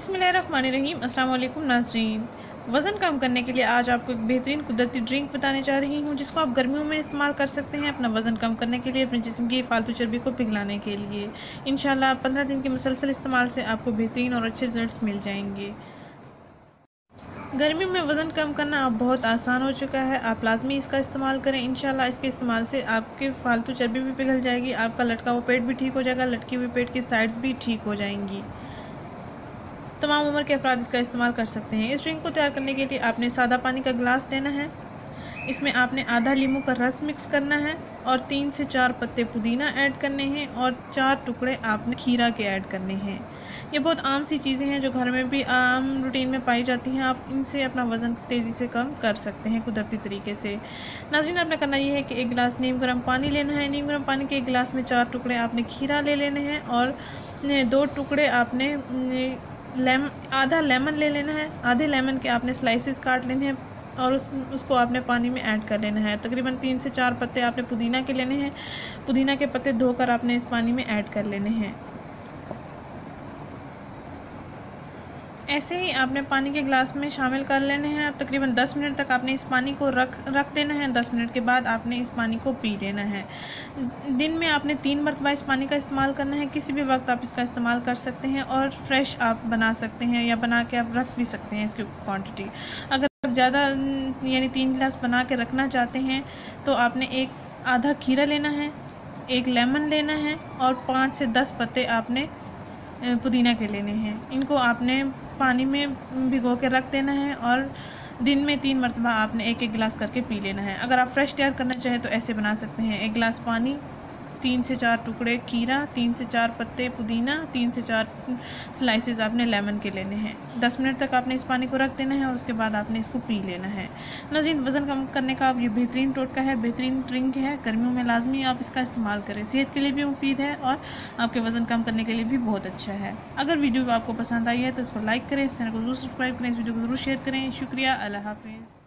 बिस्मिल्लाहिर्रहमानिर्रहीम। अस्सलाम वालेकुम नाज़रीन। वज़न कम करने के लिए आज आपको एक बेहतरीन कुदरती ड्रिंक बताने जा रही हूँ, जिसको आप गर्मियों में इस्तेमाल कर सकते हैं अपना वज़न कम करने के लिए, अपने जिस्म की फालतू चर्बी को पिघलाने के लिए। इंशाल्लाह 15 दिन के मुसलसल इस्तेमाल से आपको बेहतरीन और अच्छे रिजल्ट्स मिल जाएंगे। गर्मियों में वज़न कम करना अब बहुत आसान हो चुका है, आप लाजमी इसका इस्तेमाल करें। इंशाल्लाह इसके इस्तेमाल से आपके फालतू चर्बी भी पिघल जाएगी, आपका लटका हुआ पेट भी ठीक हो जाएगा, लटकी हुई पेट की साइड्स भी ठीक हो जाएंगी। तमाम उम्र के अफराद इसका इस्तेमाल कर सकते हैं। इस ड्रिंक को तैयार करने के लिए आपने सादा पानी का गिलास लेना है, इसमें आपने आधा नींबू का रस मिक्स करना है और 3 से 4 पत्ते पुदीना ऐड करने हैं और 4 टुकड़े आपने खीरा के ऐड करने हैं। ये बहुत आम सी चीज़ें हैं जो घर में भी आम रूटीन में पाई जाती हैं, आप इनसे अपना वज़न तेज़ी से कम कर सकते हैं कुदरती तरीके से। नाज़रीन, आपने करना ये है कि एक गिलास नीम गर्म पानी लेना है, नीम गर्म पानी के एक गिलास में 4 टुकड़े आपने खीरा ले लेने हैं और 2 टुकड़े आपने आधा लेमन ले लेना है। आधे लेमन के आपने स्लाइसेस काट लेने हैं और उसको आपने पानी में ऐड कर लेना है। तकरीबन 3 से 4 पत्ते आपने पुदीना के लेने हैं, पुदीना के पत्ते धोकर आपने इस पानी में ऐड कर लेने हैं। ऐसे ही आपने पानी के गिलास में शामिल कर लेने हैं। अब तकरीबन 10 मिनट तक आपने इस पानी को रख देना है। 10 मिनट के बाद आपने इस पानी को पी लेना है। दिन में आपने 3 मरतबा इस पानी का इस्तेमाल करना है। किसी भी वक्त आप इसका इस्तेमाल कर सकते हैं और फ्रेश आप बना सकते हैं या बना के आप रख भी सकते हैं इसकी क्वांटिटी। अगर आप ज़्यादा यानी 3 गिलास बना के रखना चाहते हैं तो आपने आधा खीरा लेना है, 1 लेमन लेना है और 5 से 10 पत्ते आपने पुदीना के लेने हैं। इनको आपने पानी में भिगो के रख देना है और दिन में 3 मरतबा आपने 1-1 गिलास करके पी लेना है। अगर आप फ्रेश तैयार करना चाहें तो ऐसे बना सकते हैं, 1 गिलास पानी, 3 से 4 टुकड़े खीरा, 3 से 4 पत्ते पुदीना, 3 से 4 स्लाइसेस आपने लेमन के लेने हैं। 10 मिनट तक आपने इस पानी को रख देना है और उसके बाद आपने इसको पी लेना है। नाज़रीन, वज़न कम करने का ये बेहतरीन टोटका है, बेहतरीन ड्रिंक है। गर्मियों में लाजमी आप इसका इस्तेमाल करें, सेहत के लिए भी मुफीद है और आपके वज़न कम करने के लिए भी बहुत अच्छा है। अगर वीडियो आपको पसंद आई है तो इसको लाइक करें, इस चैनल को ज़रूर सब्सक्राइब करें, इस वीडियो को ज़रूर शेयर करें। शुक्रिया, अल्लाह हाफ़िज़।